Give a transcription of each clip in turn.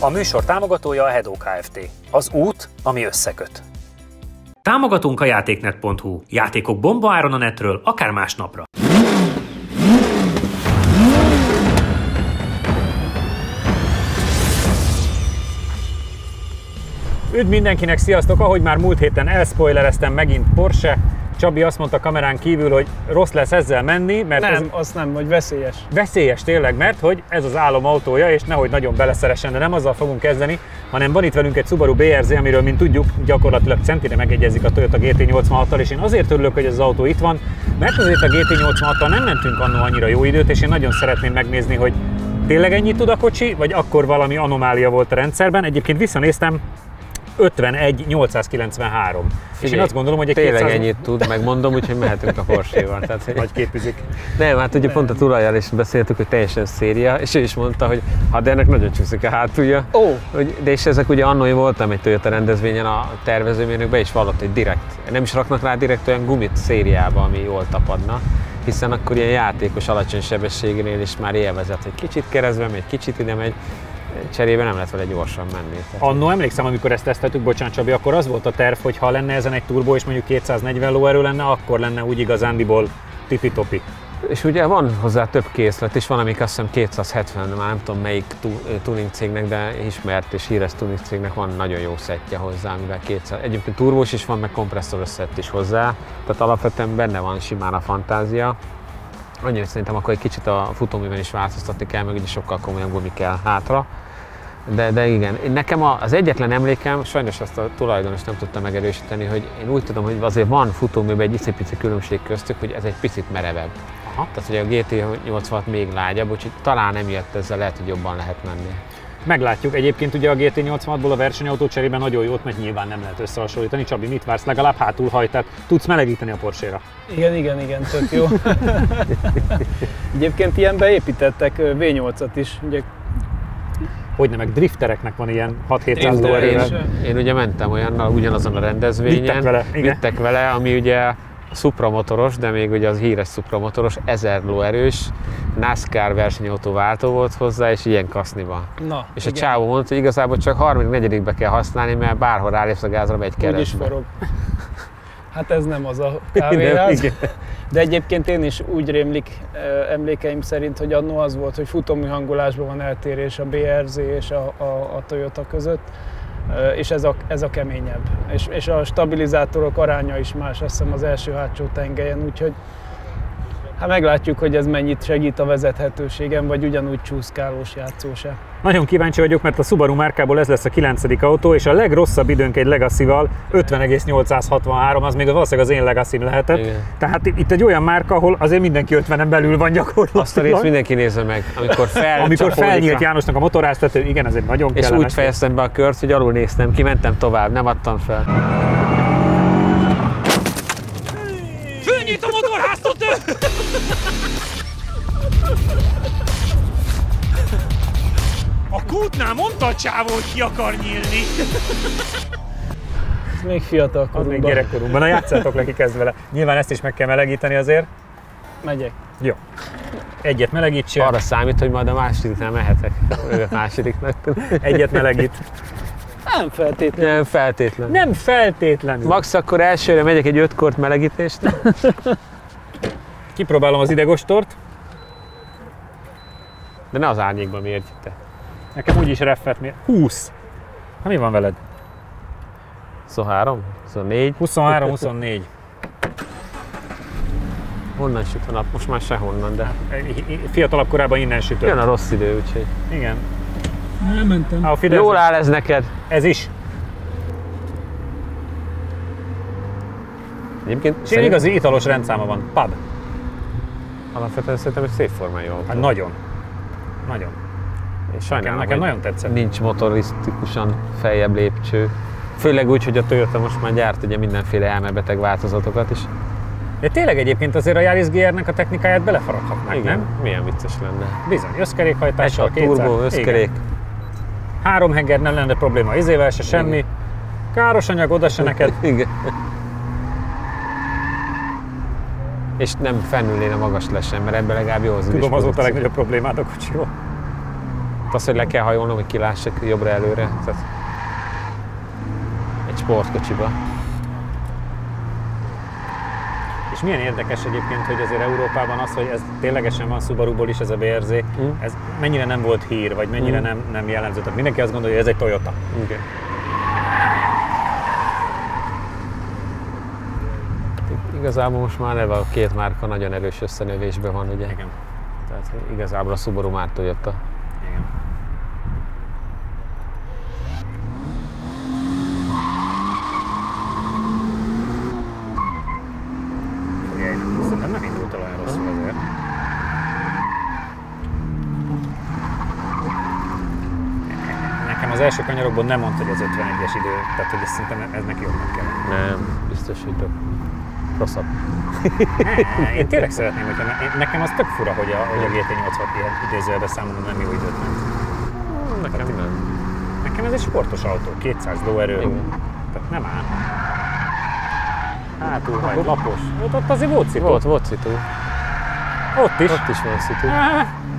A műsor támogatója a Hedó Kft. Az út, ami összeköt. Támogatunk a játéknet.hu. Játékok bombaáron a netről, akár másnapra. Üdv mindenkinek, sziasztok! Ahogy már múlt héten elspoilereztem megint Porsche, Csabi azt mondta kamerán kívül, hogy rossz lesz ezzel menni, mert nem, azt nem, hogy veszélyes. Veszélyes tényleg, mert hogy ez az álom autója, és nehogy nagyon beleszeressen, de nem azzal fogunk kezdeni, hanem van itt velünk egy Subaru BRZ, amiről, mint tudjuk, gyakorlatilag centire megegyezik a Toyota GT86-tal, és én azért örülök, hogy ez az autó itt van, mert azért a GT86-tal nem mentünk annó annyira jó időt, és én nagyon szeretném megnézni, hogy tényleg ennyit tud a kocsi, vagy akkor valami anomália volt a rendszerben. Egyébként visszanéztem, 51.893. És én azt gondolom, hogy egy tényleg 200... ennyit tud, megmondom, úgyhogy mehetünk a Porsche-val. Nagy képüzik. Nem, hát ugye pont a tulajjal is beszéltük, hogy teljesen széria, és ő is mondta, hogy hát de ennek nagyon csúszik a hátulja. De és ezek ugye annól voltam egy Toyota rendezvényen, a tervezőmérnök be is vallott, hogy direkt, nem is raknak rá direkt olyan gumit szériába, ami jól tapadna, hiszen akkor ilyen játékos alacsony sebességnél is már élvezett, hogy kicsit keresztbe megy, kicsit ide megy. Cserébe nem lehet vele gyorsan menni. Annó emlékszem, amikor ezt teszteltük, bocsánat Csabi, akkor az volt a terv, hogy ha lenne ezen egy turbo és mondjuk 240 lóerő lenne, akkor lenne úgy igazándiból tipi-topi. És ugye van hozzá több készlet, és van, amik azt hiszem 270, már nem tudom melyik tuning cégnek, de ismert és híres tuning cégnek van nagyon jó szettje hozzá, amivel 200. Egyébként turbós is van, meg kompresszoros szett is hozzá, tehát alapvetően benne van simán a fantázia. Annyira szerintem akkor egy kicsit a futóműben is változtatni kell, meg ugye sokkal komolyabb gumi kell hátra. De igen, nekem az egyetlen emlékem, sajnos azt a tulajdonos nem tudta megerősíteni, hogy én úgy tudom, hogy azért van futóműben egy icipici különbség köztük, hogy ez egy picit merevebb. Aha. Tehát hogy a GT86 még lágyabb, úgyhogy talán emiatt ezzel lehet, hogy jobban lehet menni. Meglátjuk. Egyébként ugye a GT86-ból a versenyautó cserében nagyon jót, mert nyilván nem lehet összehasonlítani. Csabi, mit vársz? Legalább hátulhajtát tudsz melegíteni a Porsche-ra? Igen, tök jó. Egyébként ilyen beépítettek V8-at is. Ugye... Hogyne, meg driftereknek van ilyen 6-700 lóerővel. Én ugye mentem olyannal, ugyanazon a rendezvényen. Vittek vele, ami ugye szupramotoros, de még ugye az híres szupramotoros, 1000 lóerős NASCAR versenyautó váltó volt hozzá, és ilyen kaszniban. És igen. A csávó mondta, hogy igazából csak 34-be kell használni, mert bárhol rálépsz a gázra, megy keresztbe. Úgy is forog. Hát ez nem az a kávéház. De egyébként én is úgy rémlik emlékeim szerint, hogy annó az volt, hogy futómű hangolásban van eltérés a BRZ és a Toyota között, és ez a keményebb. És a stabilizátorok aránya is más, azt hiszem az első-hátsó tengelyen, úgyhogy hát meglátjuk, hogy ez mennyit segít a vezethetőségem, vagy ugyanúgy csúszkálós játszósa. Nagyon kíváncsi vagyok, mert a Subaru márkából ez lesz a 9. autó, és a legrosszabb időnk egy Legacy-val 50,863, az még valószínűleg az én Legacy-m lehetett. Igen. Tehát itt egy olyan márka, ahol azért mindenki 50-en belül van gyakorlatilag. Azt a részt mindenki nézze meg, amikor felnyílt Jánosnak a motorháztető, igen, ez egy nagyon kellemes. És úgy fejeztem be a kört, hogy alul néztem ki, mentem tovább, nem adtam fel. Fölnyit a motorháztető! A kútnál mondta a csávó, hogy ki akar nyílni. Ez még fiatal korunkban. Az még gyerekkorunkban. Na játszátok le, ki kezd vele. Nyilván ezt is meg kell melegíteni azért. Megyek. Jó. Egyet melegítsél. Arra számít, hogy majd a másodiknál mehetek. A másodiknak. Egyet melegít. Nem feltétlenül. Nem feltétlenül. Nem feltétlenül. Max, akkor elsőre megyek egy 5 kort melegítést. Kipróbálom az idegostort. De ne az árnyékban mérj te. Nekem úgyis reffet mér. 20. Hát mi van veled? 23? 24? 23-24. Honnan süt a nap? Most már sehonnan, de... Fiatalabb korában innen sütött. Jön a rossz idő, úgyhogy... Igen. Elmentem. Jól áll ez neked. Ez is. Egyébként én igazi italos rendszáma van. Pub. Alapvetően szerintem egy szép formájú autó. Hát nagyon. Nagyon. És sajnálom, nekem nagyon tetszett. Nincs motorisztikusan feljebb lépcső. Főleg úgy, hogy a Toyota most már gyárt ugye mindenféle elmebeteg változatokat is. De tényleg egyébként azért a Yaris GR-nek a technikáját belefaraghatnák, igen, nem? Milyen vicces lenne. Bizony, összkerékhajtással, turbo, összkerék. 3 henger, nem lenne probléma izével se, semmi. Igen. Káros anyag, oda se neked. Igen. És nem fennülnéne magas lesen, mert ebben legalább jó az üléspozíció. Tudom, az volt a legnagyobb problémád a kocsival. Az, hogy le kell hajolnom, hogy kilássak jobbra-előre. Tehát egy sportkocsiba. És milyen érdekes egyébként, hogy azért Európában az, hogy ez ténylegesen van Subaruból is ez a BRZ, ez mennyire nem volt hír, vagy mennyire nem jellemző. Tehát mindenki azt gondolja, hogy ez egy Toyota. Igen. Igazából most már eleve a két márka nagyon erős összenövésben van, ugye? Igen. Tehát igazából a Subaru már Toyota. Igen. Szerintem nem indult el olyan rosszul azért. Nekem az első kanyarokban nem mondta, hogy az 51-es idő, tehát hogy szerintem ez neki jobbnak kell. Nem, biztos, hogy rosszabb. Én tényleg szeretném, hogy nekem az tök fura, hogy a GT86 ilyen idézőjelben számomra nem jó időt ment. Nekem nem. Nekem ez egy sportos autó, 200 lóerő, tehát nem áll. Hátulhajt, lapos. Ott azért volt szitu. Volt szitu. Ott is. Ott is van szitu.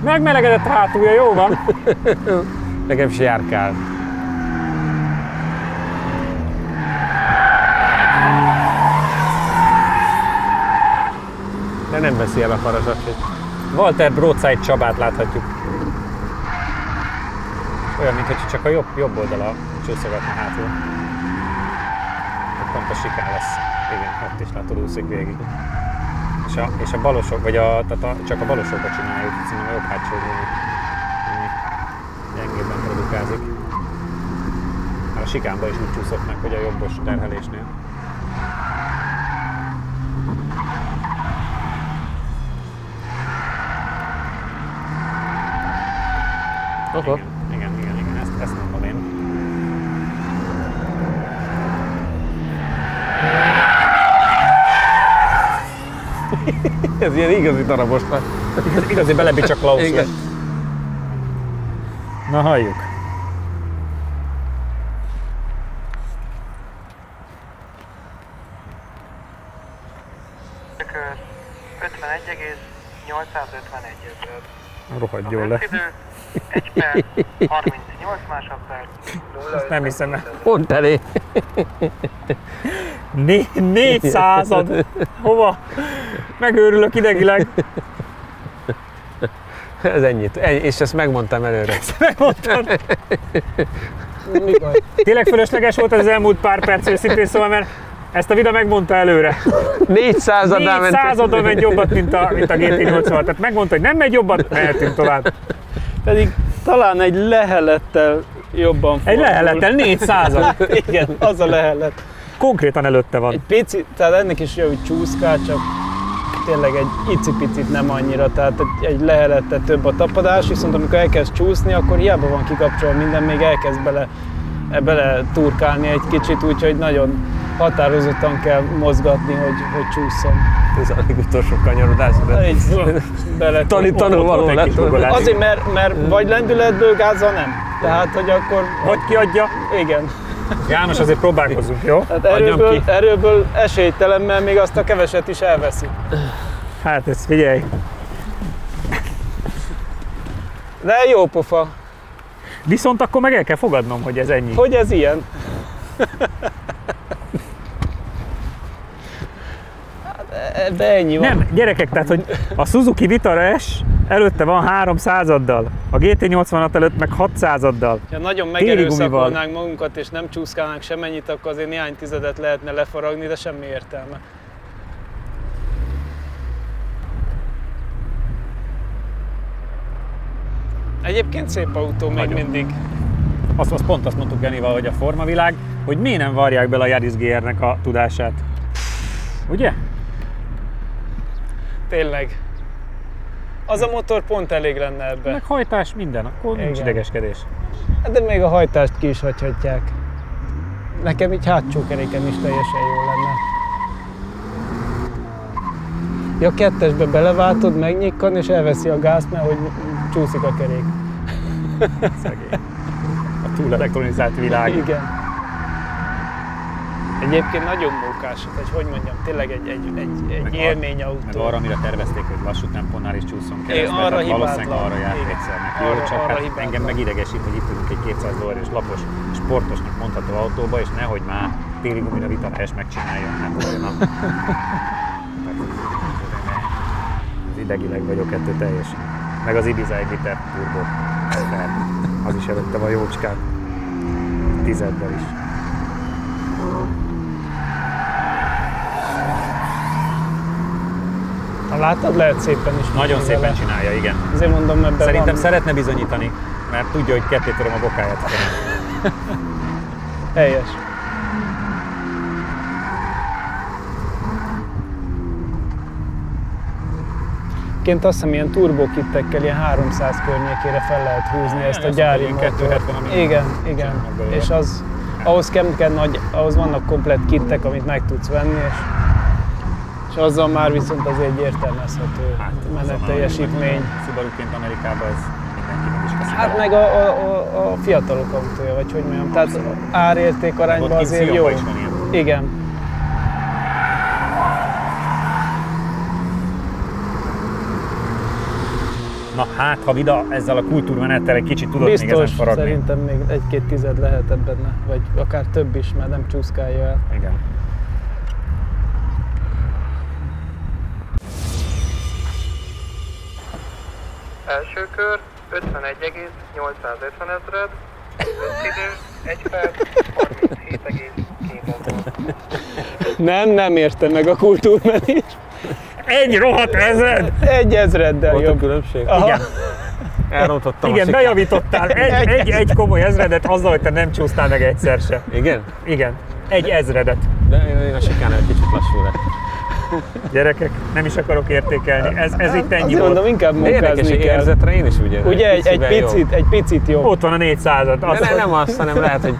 Megmelegedett a hátulja, jó van. Nekem is járkál. De nem veszi el a farazsat. Walter Broadside Csabát láthatjuk. Olyan, mintha csak a jobb oldala csúszogatna hátul. Ott pont a sikán lesz. Igen, ott is látod, úszik végig. És a balosok, vagy csak a balosokba csináljuk, hiszen a jobb hátsó gyengébben produkázik. Már a sikánban is úgy csúszott meg, hogy a jobbos terhelésnél. Igen, ezt mondom én. Ez ilyen igazi darabos már. Igazi belebicsak Klaus lett. Na halljuk. Csak 51,851 ezer. Rohadt jól le. 1 perc, 38 másodperc. Ezt nem hiszem el. Pont elé. 400. Hova? Megőrülök idegileg. Ez ennyit. És ezt megmondtam előre. Megmondtam. Tényleg fölösleges volt ez az elmúlt pár perc, őszintén szóval, mert ezt a Vida megmondta előre. 400-adnál ment jobbat, mint a GT80. Tehát megmondta, hogy nem megy jobbat, mehetünk tovább. Pedig talán egy lehelettel jobban fordul. Egy lehelettel 400. Igen, az a lehelet. Konkrétan előtte van. Egy pici, tehát ennek is jó, hogy csúszkál, csak tényleg egy icipicit nem annyira, tehát egy lehelettel több a tapadás, viszont amikor elkezd csúszni, akkor hiába van kikapcsolva minden, még elkezd bele turkálni egy kicsit, úgyhogy nagyon határozottan kell mozgatni, hogy csúszson. Ez a legutolsó kanyarodás. Tanulvaló lett. Azért, mert vagy lendületből gázzal nem. Tehát, hogy akkor... Vagy kiadja. Igen. János, azért próbálkozunk, jó? Hát erőből esélytelen, mert még azt a keveset is elveszi. Hát ez figyelj. De jó pofa. Viszont akkor meg el kell fogadnom, hogy ez ennyi. Hogy ez ilyen? De ennyi van. Nem, gyerekek, tehát hogy a Suzuki Vitara S előtte van 300-addal, a GT86 előtt meg 600-addal. Ha nagyon megerőszakolnánk magunkat és nem csúszkálnánk semennyit, akkor azért néhány tizedet lehetne lefaragni, de semmi értelme. Egyébként szép autó még Nagyon. mindig. Pont azt mondtuk Janival, hogy a formavilág, hogy miért nem varják bele a Yaris GR-nek a tudását. Ugye? Tényleg. Az a motor pont elég lenne ebbe. Meg hajtás, minden, akkor nincs Igen. idegeskedés. De még a hajtást ki is hagyhatják. Nekem így hátsó keréken is teljesen jó lenne. Ja, kettesbe beleváltod, megnyikkan és elveszi a gázt, mert hogy csúszik a kerék. Szegény. A túl elektronizált világ. Igen. Egyébként nagyon móka. szokás, tehát hogy mondjam, tényleg egy élményautó. Meg arra, amire tervezték, hogy lassú tempónál is csúszson keresztbe, arra tehát valószínűleg hibátlan. arra járt Igen. egyszer neki. Jó, csak Arra hát hibátlan. engem megidegesít, hogy itt ülünk egy 200 dolláros lapos, sportosnak mondható autóba, és nehogy már téli gumira vitarás megcsináljon, nem olyan. Az idegileg vagyok ettől teljesen. Meg az Ibiza egy liter turbo. Az is előtte van jócskán. 10-ből is. Ha látod, lehet szépen is. Nagyon menni szépen vele. csinálja, igen. Azért mondom, ebben Szerintem van szeretne bizonyítani, mert tudja, hogy ketté töröm a bokáját. helyes. Ként azt hiszem, ilyen turbokittekkel ilyen 300 környékére fel lehet húzni ezt a ezt gyári mondom, ilyen motort. 270, ami Igen, csinálnak igen. belőle. És az, ahhoz vannak komplett kittek, amit meg tudsz venni, és azzal már viszont az egy értelmezhető menetteljesítmény. Subaru-ként Amerikában ez mindenki meg is veszi. Hát meg a fiatalok autója, vagy hogy mondjam. Tehát árérték arányban azért jó. Is van ilyen. Igen. Na hát, ha Vida ezzel a kultúrmenettel egy kicsit tudod még ezen Biztos, faragni. szerintem még 1-2 tized lehetett benne, vagy akár több is, mert nem csúszkálja el. Igen. Első kör 51,850 ezred, összidő 1 perc 37,2. Nem értem meg a kultúrmenés. Egy rohadt ezred! 1 ezreddel Volt a jobb. különbség? Aha. Igen. Elrontottam a Igen, sikát. bejavítottál egy komoly ezredet azzal, hogy te nem csúsztál meg egyszer se. Igen? Igen, egy ezredet. De én a sikán egy kicsit lassú lett. Gyerekek, nem is akarok értékelni, ez itt ennyi Azért mondom, volt. inkább De érdekes, munkázni hogy kell. érzetre én is úgy érzem. Ugye egy picit jobb. Ott van a 400-ad. De nem azt, hanem lehet, hogy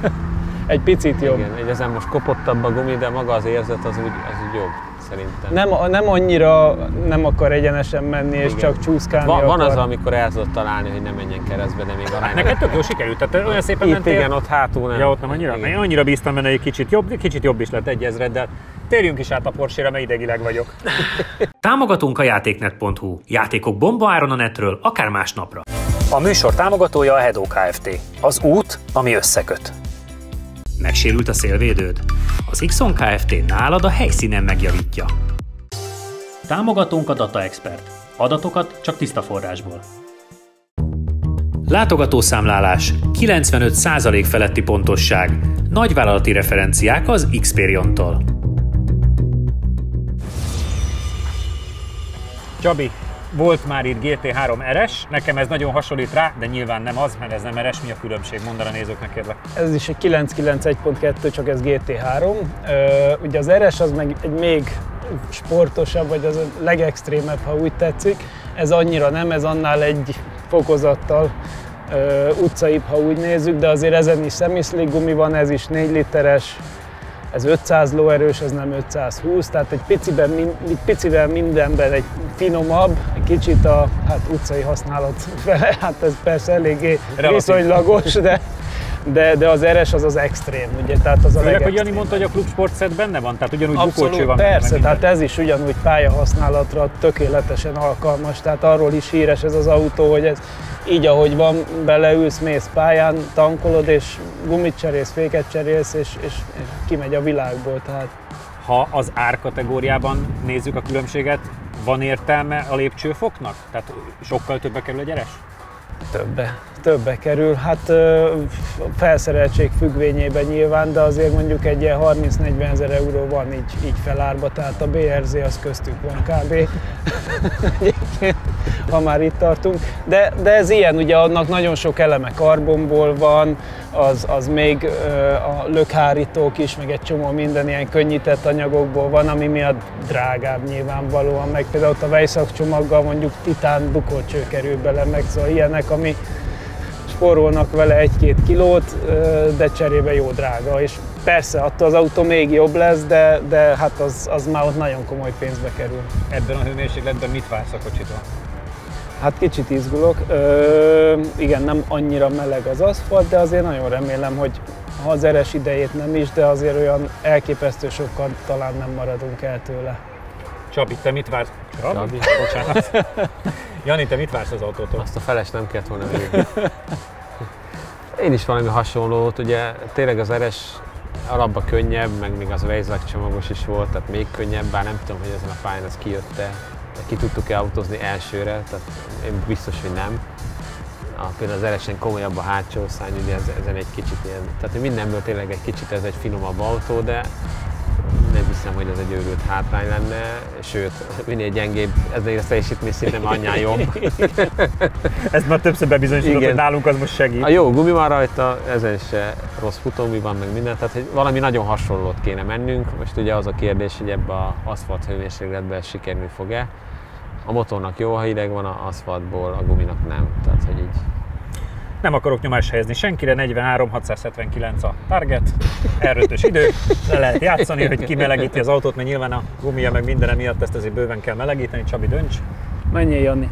Egy picit jobb. igen, ezen most kopottabb a gumi, de maga az érzet az úgy jobb, szerintem. Nem annyira nem akar egyenesen menni, és Igen. csak csúszkálni Van akar. az, amikor el tudod találni, hogy ne menjen keresztbe, de még aránylag. Neked tök jó sikerült, tehát olyan szépen Itt mentél. igen, ott hátul nem. Ja, ott nem annyira? Igen. Én annyira bíztam benne, hogy kicsit jobb is lett egy ezreddel. Térjünk is át a Porsche-re, mert idegileg vagyok. Támogatunk a játéknet.hu. Játékok bombaáron a netről, akár másnapra. A műsor támogatója a Hedó Kft. Az út, ami összeköt. Megsérült a szélvédőd? Az Xon Kft. Nálad a helyszínen megjavítja. Támogatónk a Data Expert. Adatokat csak tiszta forrásból. Látogatószámlálás, 95% feletti pontosság, nagyvállalati referenciák az Xperion-tól. Csabi, volt már itt GT3 RS, nekem ez nagyon hasonlít rá, de nyilván nem az, mert ez nem RS, mi a különbség? Mondd el a nézőknek, kérlek. Ez is egy 991.2, csak ez GT3. Ugye az RS az meg egy még sportosabb, vagy az a legextrémebb, ha úgy tetszik. Ez annyira nem, ez annál egy fokozattal utcaibb, ha úgy nézzük, de azért ezen is semi-slick gumi van, ez is 4 literes, ez 500 lóerős, ez nem 520, tehát egy picivel mindenben egy finomabb, egy kicsit a utcai használat fele, hát ez persze eléggé viszonylagos, de az RS az extrém, ugye, tehát az a Főleg, hogy legextrém. Jani mondta, hogy a Club Sport Set benne van, tehát ugyanúgy bukócső Abszolút, van. persze, minden. tehát ez is ugyanúgy pályahasználatra tökéletesen alkalmas, tehát arról is híres ez az autó, hogy ez így ahogy van, beleülsz, mész pályán, tankolod és gumit cserélsz, féket cserélsz és kimegy a világból, tehát. Ha az árkategóriában nézzük a különbséget, van értelme a lépcsőfoknak? Tehát sokkal többe kerül egy RS? Többe kerül, hát felszereltség függvényében nyilván, de azért mondjuk egy ilyen 30-40 ezer euró van így felárba, tehát a BRZ az köztük van kb. Egyébként, ha már itt tartunk. De ez ilyen, ugye annak nagyon sok eleme karbonból van, az még a lökhárítók is, meg egy csomó minden ilyen könnyített anyagokból van, ami miatt drágább nyilvánvalóan, meg például ott a Weissach csomaggal mondjuk titán bukócső kerül bele, meg szóval ilyenek, ami spórolnak vele 1-2 kilót, de cserébe jó drága, és persze attól az autó még jobb lesz, de hát az már ott nagyon komoly pénzbe kerül. Ebben a hőmérsékletben mit vársz a kocsitól? Hát kicsit izgulok. Igen, nem annyira meleg az aszfalt, de azért nagyon remélem, hogy ha az RS idejét nem is, de azért olyan elképesztő sokkal talán nem maradunk el tőle. Csabi, te mit vársz? Csabi? Bocsánat. Jani, te mit vársz az autótól? Azt a feles nem kellett volna végig. Én is valami hasonlót, ugye tényleg az RS alapban könnyebb, meg még az Weissach csomagos is volt, tehát még könnyebb, bár nem tudom, hogy ezen a pályán ez kijött-e, ki tudtuk-e autózni elsőre, tehát én biztos, hogy nem. Például az RS-en komolyabb a hátsó szárny, ugye ezen egy kicsit ilyen, tehát mindenből tényleg egy kicsit ez egy finomabb autó, de nem hiszem, hogy ez egy őrült hátrány lenne, sőt, minél gyengébb, ezért a teljesítményszinten annál jobb. Ez már többször bebizonyosodott, hogy nálunk az most segít. A jó gumi van rajta, ezen se rossz futómű van, meg minden, tehát hogy valami nagyon hasonlót kéne mennünk. Most ugye az a kérdés, hogy ebbe az aszfalt hőmérsékletben sikerülni fog-e. A motornak jó, ha hideg van, az aszfaltból, a guminak nem, tehát hogy így. Nem akarok nyomást helyezni senkire, 43-679 a target, R5-ös idő, le lehet játszani, hogy ki melegíti az autót, mert nyilván a gumia meg minden miatt ezt azért bőven kell melegíteni. Csabi, dönts! Menjél, Jani!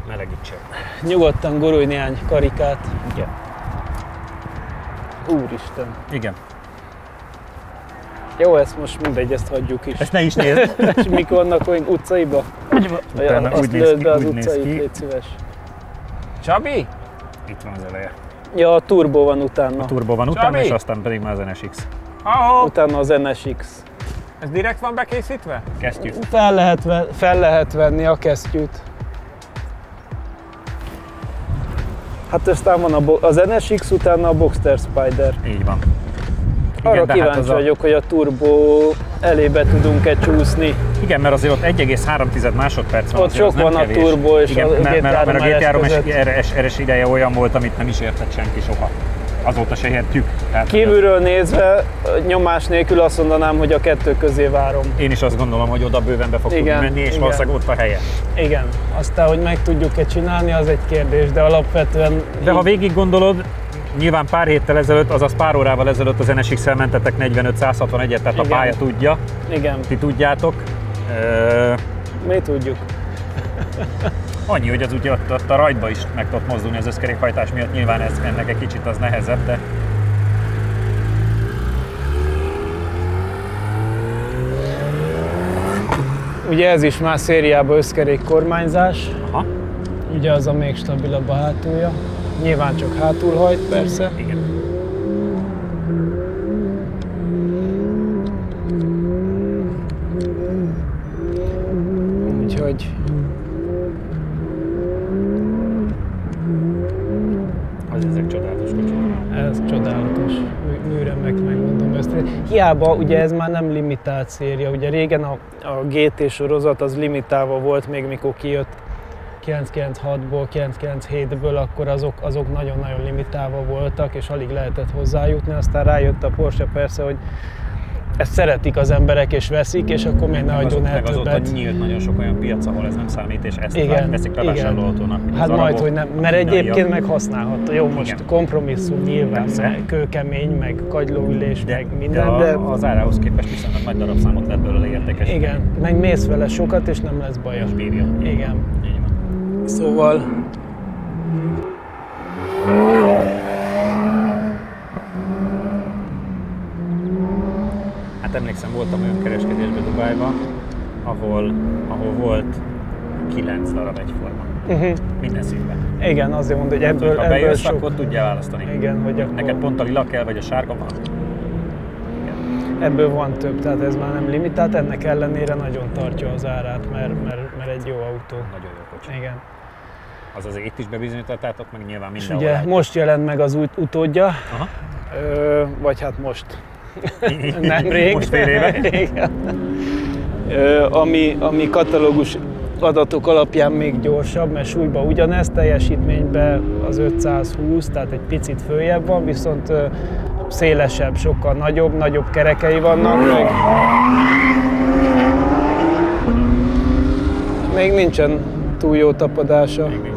Melegítse! Nyugodtan gurulj néhány karikát. Igen. Úristen! Igen. Jó, ezt most mindegy, ezt hagyjuk is. Ezt ne is nézd! És mik vannak olyan utcaiba? Utána Azt úgy néz lőd ki, be az úgy néz utcait, ki. légy szíves. Csabi! Itt van az eleje. Ja, a turbo van utána. A turbo van utána, Csabi! és aztán pedig már az NSX. Utána az NSX. Ez direkt van bekészítve? Kesztyű. Fel lehet venni a kesztyűt. Hát aztán van az NSX, utána a Boxster Spider. Így van. Arra de hát kíváncsi az vagyok, hogy a turbo elébe tudunk-e csúszni. Igen, mert azért ott 1,3 másodperc van. Ott azért sok az nem van a kevés. turbo és igen, a mert a GT3 GT3 RS ideje olyan volt, amit nem is értett senki soha. Azóta se értjük. Tehát Kívülről nézve, nyomás nélkül azt mondanám, hogy a kettő közé várom. én is azt gondolom, hogy oda bőven be fog tudni Igen, menni, és igen. valószínűleg ott a helye. Igen, aztán, hogy meg tudjuk-e csinálni, az egy kérdés, de alapvetően... De ha végig gondolod, nyilván pár héttel ezelőtt, azaz pár órával ezelőtt az NSX-el mentetek 45-161-et, tehát Igen. a pálya tudja, Igen, ti tudjátok. mi tudjuk. Annyi, hogy az ugye ott a rajtba is meg tudott mozdulni az összkerékhajtás miatt, nyilván ennek egy kicsit az nehezebb, de Ugye ez is már szériában összkerék kormányzás, aha, ugye az a még stabilabb a hátulja. Nyilván csak hátul hajt, persze. igen. Úgyhogy Az ezek csodálatos kocsik. ez csodálatos. Műremek, megmondom ezt. Hiába, ugye ez már nem limitált széria. Ugye régen a GT sorozat az limitálva volt, még mikor kijött 996-ból, 997-ből, akkor azok nagyon-nagyon limitálva voltak, és alig lehetett hozzájutni. Aztán rájött a Porsche persze, hogy ezt szeretik az emberek és veszik, és akkor miért ne adjon el Meg azóta többet. nyílt nagyon sok olyan piac, ahol ez nem számít, és ezt Igen, veszik bevásárlóautónak. Hát majd, hogy nem, mert egyébként meg használható. Jó, most Igen. kompromisszum nyilván, Persze. meg kőkemény, meg kagylóülés, meg minden, de de az árához képest viszonylag nagy darabszámot lehet belőle értékes. igen, meg mész vele sokat, és nem lesz baja. És bírja. Igen. Így van. Szóval Hát emlékszem, voltam olyan kereskedésben Dubájban, ahol volt 9 darab egyforma. Minden színben. igen, azért mondom, hogy Ha ebből bejössz, sok. akkor tudjál választani. Igen, hogy akkor Neked pont a lila kell, vagy a sárga van? ebből van több, tehát ez már nem limitált, ennek ellenére nagyon tartja az árát, mert egy jó autó. Nagyon jó kocsi. Igen. Az azért itt is bebizonyítottátok, meg nyilván És mindenhol. ugye látjuk. most jelent meg az új utódja, Aha. vagy hát most. Nemrég. Most fél éve. Igen. Ami katalógus adatok alapján még gyorsabb, mert súlyba ugyanez, teljesítményben az 520, tehát egy picit följebb van, viszont szélesebb, sokkal nagyobb kerekei vannak meg. Még nincsen túl jó tapadása. Még nincs.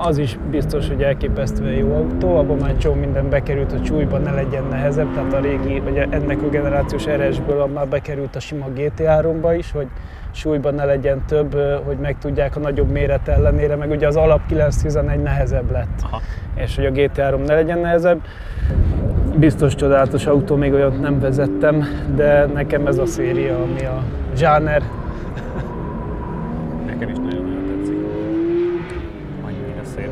Az is biztos, hogy elképesztően jó autó, abban már csomó minden bekerült, hogy súlyban ne legyen nehezebb, tehát a régi, vagy ennek a generációs RS-ből már bekerült a sima GT3-ba is, hogy súlyban ne legyen több, hogy meg tudják a nagyobb méret ellenére, meg ugye az alap 911 nehezebb lett, Aha. és hogy a GT3 ne legyen nehezebb. Biztos csodálatos autó, még olyat nem vezettem, de nekem ez a széria, ami a zsáner. Nekem is nagyon-nagyon tetszik. Annyira szép.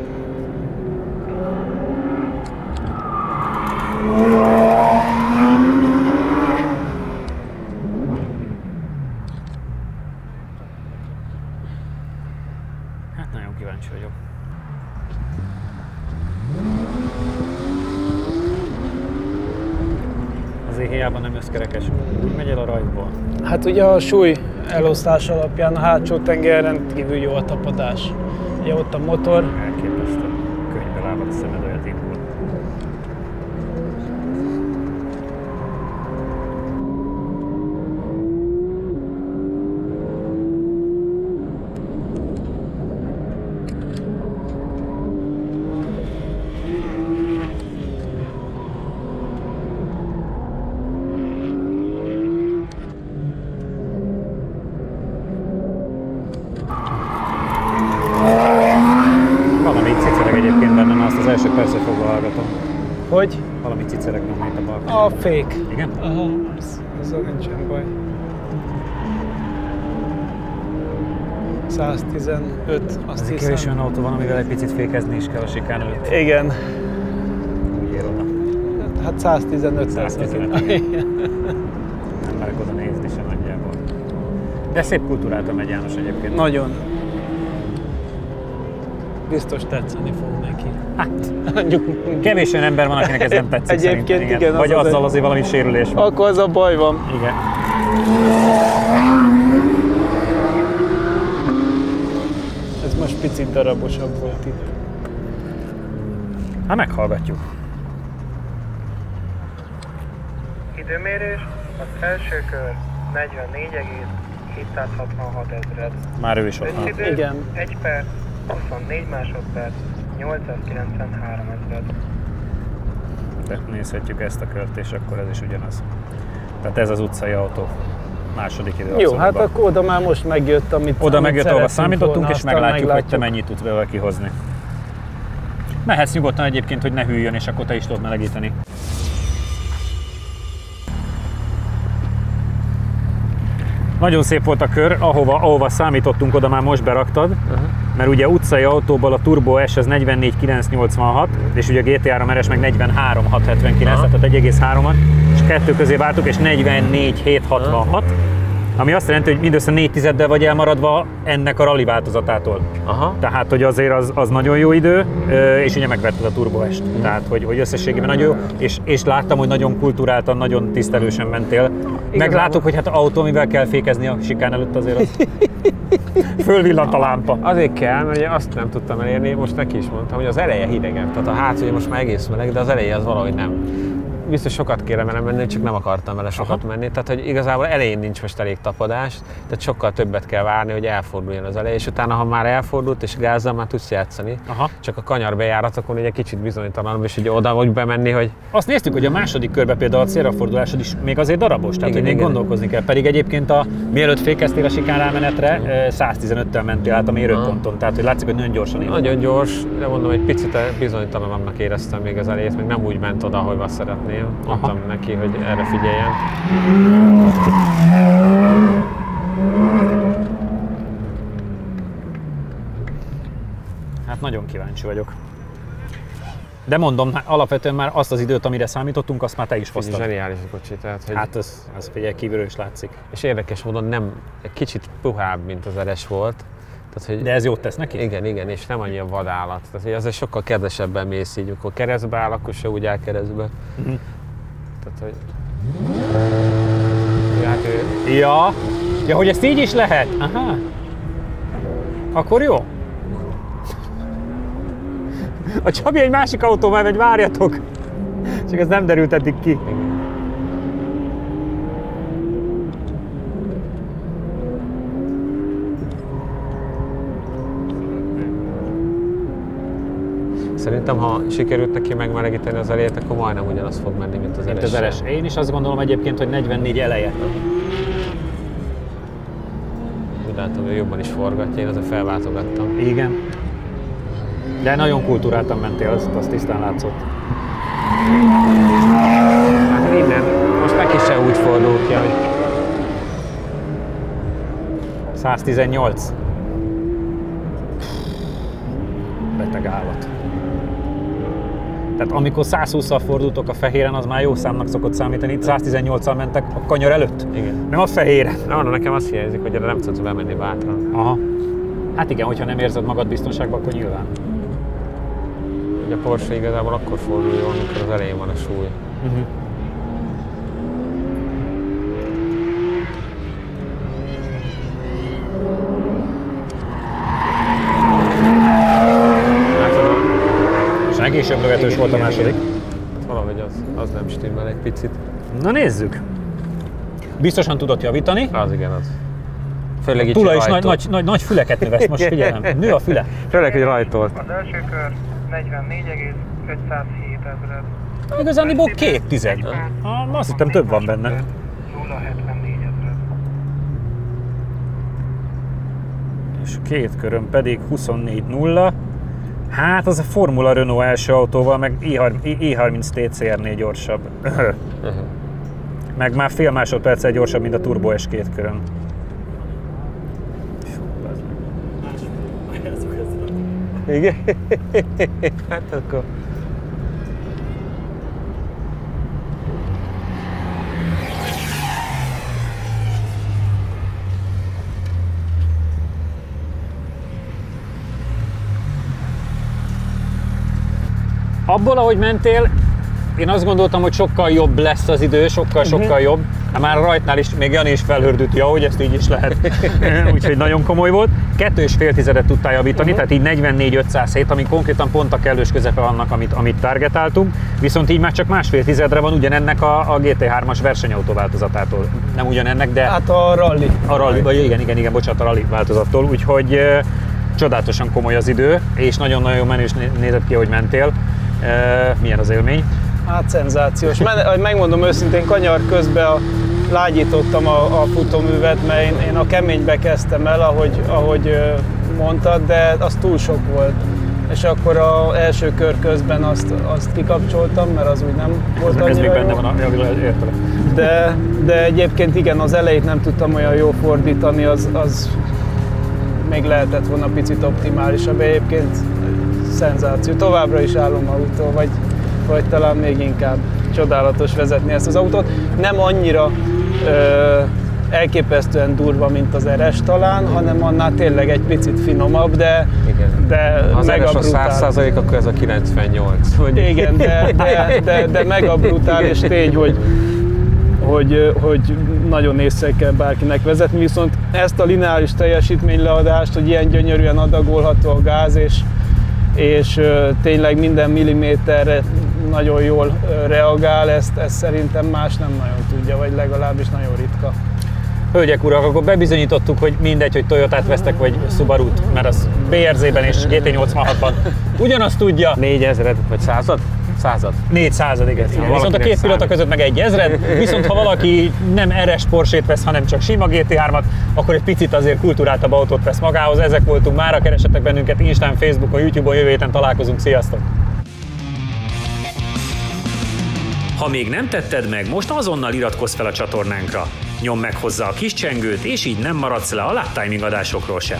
Hát nagyon kíváncsi vagyok. Azért hiába nem összkerekes. Úgy megy el a rajtból. Hát ugye a súly elosztás alapján a hátsó tenger rendkívül jó a tapadás. Ugye ott a motor, Elképesztő. Könyvbe lábad a szemed, olyat indul. Valami cicereg egyébként benne, na azt az első percet fogva hallgatom. hogy Valami cicereg nyomít a balkon. a fék. Igen? Aha, ezzel nincsen baj. 115, azt Azért kevés hiszem. olyan autó van, amivel egy picit fékezni is kell a sikán előtt. Igen, Úgy ér oda. hát 115 lesz. 115. Nem merek oda nézni sem nagyjából. De szép kultúráltan megy János egyébként. Nagyon. Biztos tetszeni fog neki. Hát, Mondjuk, kevés olyan ember van, akinek ez nem tetszik Egyébként szerintem. igen, az Vagy az azzal egy- azért valami sérülés van. akkor az a baj van. Igen. Ez most picit darabosabb volt itt. Hát meghallgatjuk. Időmérés, az első kör 44,766 ezred. Már ő is ott van. Összidő Igen. 1 perc, 24 másodperc, 893 ezred. De nézhetjük ezt a kört, és akkor ez is ugyanaz. Tehát ez az utcai autó. Második idő Jó, abszolútban. hát akkor oda már most megjött, amit Oda amit megjött, ahova szerettünk számítottunk, volna, és aztán meglátjuk, hogy te mennyit tudsz belőle kihozni. Mehetsz nyugodtan egyébként, hogy ne hűljön, és akkor te is tudod melegíteni. Nagyon szép volt a kör, ahova számítottunk, oda már most beraktad, mert ugye utcai autóból a Turbo S az 44.986, és ugye a GT3 RS meg 43.679, tehát 1,3-an, és kettő közé váltuk, és 44.766, ami azt jelenti, hogy mindössze 4 tizeddel vagy elmaradva ennek a rally változatától. Aha. Tehát, hogy azért az nagyon jó idő, és ugye megvetted a Turbo S-t. Tehát, hogy összességében nagyon jó, és láttam, hogy nagyon kulturáltan, nagyon tisztelősen mentél. Meglátok, hogy hát autó, amivel kell fékezni a sikán előtt, azért az fölvillant a lámpa. Azért kell, mert ugye azt nem tudtam elérni, most neki is mondtam, hogy az eleje hidegen. Tehát a hát ugye most már egész meleg, de az eleje az valahogy nem. Biztos sokat kéne vele menni, csak nem akartam vele sokat menni. Tehát, hogy igazából elején nincs most elég tapadás, tehát sokkal többet kell várni, hogy elforduljon az eleje, és utána, ha már elfordult és gázzal, már tudsz játszani. Aha. Csak a kanyarbejáratokon ugye kicsit bizonytalanabb, és ugye oda vagy bemenni, hogy Azt néztük, hogy a második körben például a célrafordulásod is még azért darabos, tehát Igen, hogy még igen. gondolkozni kell. Pedig egyébként mielőtt fékeztél a sikán rámenetre, 115-tel mentél át a mérőponton, tehát hogy látszik, hogy nagyon gyorsan indul. nagyon gyors, de mondom, egy picit bizonytalanabbnak éreztem még az elejét, még nem úgy ment oda, ahova szeretném. Mondtam neki, hogy erre figyeljen. Hát nagyon kíváncsi vagyok. De mondom, alapvetően már azt az időt, amire számítottunk, azt már te is Ez hoztad. zseniális a kocsi, tehát, hogy Hát ez figyelj, kívülről is látszik. és érdekes módon nem, egy kicsit puhább, mint az RS volt. Tehát, hogy De ez jót tesz neki? igen, és nem annyira vadállat. Tehát, hogy azért sokkal kedvesebben mész így, amikor keresztbe áll, akkor se úgy áll keresztbe. Tehát, hogy... Hát ő... Ja, hogy ezt így is lehet? Aha. Akkor jó. A Csabi egy másik autóval megy, várjatok! Csak ez nem derült eddig ki. Szerintem, ha sikerült neki megmelegíteni az elejét, akkor majdnem ugyanaz fog menni, mint az Mint az RS. Én is azt gondolom egyébként, hogy 44 eleje. Úgy látom, hogy jobban is forgatja, én azért felváltogattam. Igen. De nagyon kultúráltan mentél, azt tisztán látszott. Hát minden. Most neki se úgy fordul ki, hogy... 118. Beteg állat. Tehát amikor 120-szal fordultok a fehéren, az már jó számnak szokott számítani. Itt 118-al mentek a kanyar előtt. Igen. Nem a fehéren. Na, nekem azt hiányzik, hogy erre nem tudsz bemenni bátran. Aha. Hát igen, hogyha nem érzed magad biztonságban, akkor nyilván. Ugye a Porsche igazából akkor fordul jól, amikor az elején van a súly. Később lövetős volt a második. Hát valahogy az nem stimmel egy picit. Na nézzük. Biztosan tudott javítani. Az igen, az. Főleg így Tula is nagy füleket növesz, most figyelem. Nő a füle. Főleg, hogy rajtolt. Az első kör 44,507 ezred. Igazániból 2 tized. Azt hittem több van benne. 0,74 ezred. És 2 körön pedig 24.0. Hát az a Formula Renault első autóval, meg i30 TCR-nél gyorsabb. Meg már fél másodperccel gyorsabb, mint a Turbo S 2 körön. Igen? Hát akkor... Abból, ahogy mentél, én azt gondoltam, hogy sokkal jobb lesz az idő, sokkal jobb. Hát már a rajtnál is, még Jani is felhördült, ja, hogy ezt így is lehet. Úgyhogy nagyon komoly volt. 2,5 tizedet tudtál javítani, tehát így 44.507, ami konkrétan pont a kellős közepe annak, amit targetáltunk. Viszont így már csak 1,5 tizedre van ugyanennek a GT3-as versenyautó változatától. Nem ugyanennek, de... Hát a rally. A rally, vagy igen, bocsánat, a rally változattól. Úgyhogy csodálatosan komoly az idő, és nagyon-nagyon menős nézett ki, hogy mentél. Milyen az élmény? Hát szenzációs. Megmondom őszintén, kanyar közben lágyítottam a futóművet, mert én a keménybe kezdtem el, ahogy mondtad, de az túl sok volt. És akkor az első kör közben azt kikapcsoltam, mert az úgy nem volt annyira Ez még benne jó. van, értelem. De egyébként igen, az elejét nem tudtam olyan jó fordítani, az még lehetett volna picit optimálisabb. Egyébként szenzáció. Továbbra is álomautó, vagy talán még inkább csodálatos vezetni ezt az autót. Nem annyira elképesztően durva, mint az RS talán, hanem annál tényleg egy picit finomabb, de az mega RS a 100%, akkor ez a 98. Igen, de mega brutál, és tény, hogy nagyon észre kell bárkinek vezetni, viszont ezt a lineáris teljesítményleadást, hogy ilyen gyönyörűen adagolható a gáz, és tényleg minden milliméterre nagyon jól reagál, ezt szerintem más nem nagyon tudja, vagy legalábbis nagyon ritka. Hölgyek, urak, akkor bebizonyítottuk, hogy mindegy, hogy Toyotát vesztek, vagy Subarut, mert az BRZ-ben és GT86-ban ugyanazt tudja. 4000 vagy 100-ad? 100-ad. 400, igen. Viszont a két pilóta között meg 1000, viszont ha valaki nem RS Porsche-t vesz, hanem csak sima GT3-at, akkor egy picit azért kulturáltabb autót vesz magához. Ezek voltunk mára, keressetek bennünket Instán, Facebookon, YouTube-on, jövő héten találkozunk, sziasztok! Ha még nem tetted meg, most azonnal iratkozz fel a csatornánkra. Nyomd meg hozzá a kis csengőt, és így nem maradsz le a Lap Timing adásokról sem.